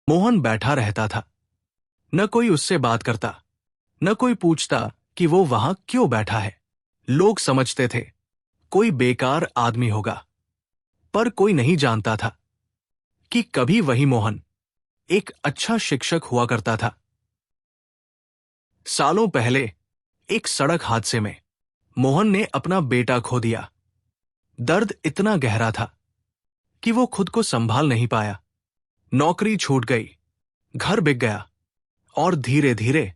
मोहन बैठा रहता था। न कोई उससे बात करता, न कोई पूछता कि वो वहां क्यों बैठा है। लोग समझते थे कोई बेकार आदमी होगा, पर कोई नहीं जानता था कि कभी वही मोहन एक अच्छा शिक्षक हुआ करता था। सालों पहले एक सड़क हादसे में मोहन ने अपना बेटा खो दिया। दर्द इतना गहरा था कि वो खुद को संभाल नहीं पाया। नौकरी छूट गई, घर बिक गया और धीरे धीरे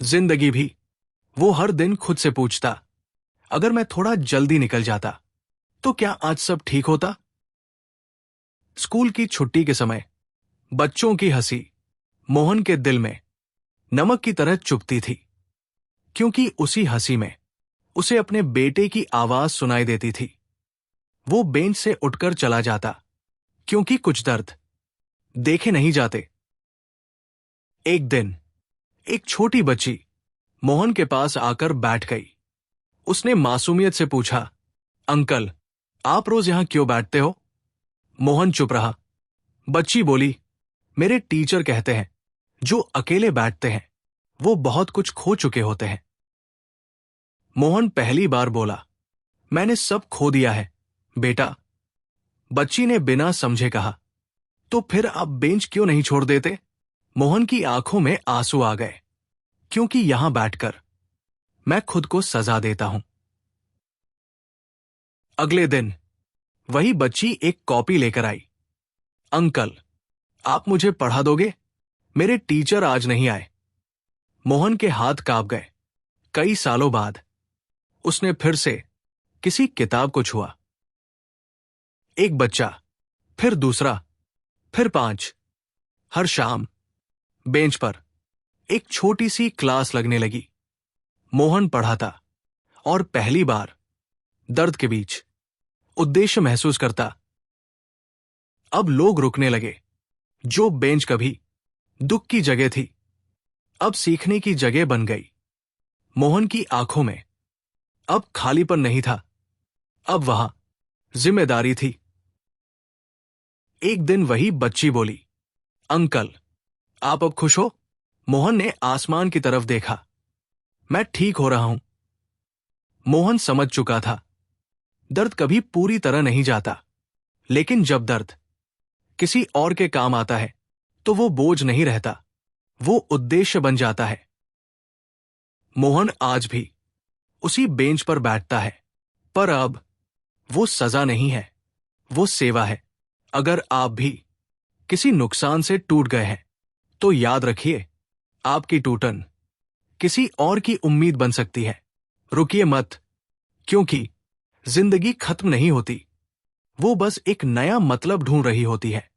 जिंदगी भी। वो हर दिन खुद से पूछता, अगर मैं थोड़ा जल्दी निकल जाता तो क्या आज सब ठीक होता। स्कूल की छुट्टी के समय बच्चों की हंसी मोहन के दिल में नमक की तरह चुभती थी, क्योंकि उसी हंसी में उसे अपने बेटे की आवाज सुनाई देती थी। वो बेंच से उठकर चला जाता, क्योंकि कुछ दर्द देखे नहीं जाते। एक दिन एक छोटी बच्ची मोहन के पास आकर बैठ गई। उसने मासूमियत से पूछा, अंकल, आप रोज यहां क्यों बैठते हो? मोहन चुप रहा। बच्ची बोली, मेरे टीचर कहते हैं जो अकेले बैठते हैं वो बहुत कुछ खो चुके होते हैं। मोहन पहली बार बोला, मैंने सब खो दिया है बेटा। बच्ची ने बिना समझे कहा, तो फिर आप बेंच क्यों नहीं छोड़ देते? मोहन की आंखों में आंसू आ गए, क्योंकि यहां बैठकर मैं खुद को सजा देता हूं। अगले दिन वही बच्ची एक कॉपी लेकर आई। अंकल, आप मुझे पढ़ा दोगे? मेरे टीचर आज नहीं आए। मोहन के हाथ कांप गए। कई सालों बाद उसने फिर से किसी किताब को छुआ। एक बच्चा, फिर दूसरा, फिर 5। हर शाम बेंच पर एक छोटी सी क्लास लगने लगी। मोहन पढ़ाता और पहली बार दर्द के बीच उद्देश्य महसूस करता। अब लोग रुकने लगे। जो बेंच कभी दुख की जगह थी, अब सीखने की जगह बन गई। मोहन की आंखों में अब खालीपन नहीं था, अब वहां जिम्मेदारी थी। एक दिन वही बच्ची बोली, अंकल, आप अब खुश हो? मोहन ने आसमान की तरफ देखा। मैं ठीक हो रहा हूं। मोहन समझ चुका था, दर्द कभी पूरी तरह नहीं जाता, लेकिन जब दर्द किसी और के काम आता है तो वो बोझ नहीं रहता, वो उद्देश्य बन जाता है। मोहन आज भी उसी बेंच पर बैठता है, पर अब वो सजा नहीं है, वो सेवा है। अगर आप भी किसी नुकसान से टूट गए हैं तो याद रखिए, आपकी टूटन किसी और की उम्मीद बन सकती है। रुकिए मत, क्योंकि जिंदगी खत्म नहीं होती, वो बस एक नया मतलब ढूंढ रही होती है।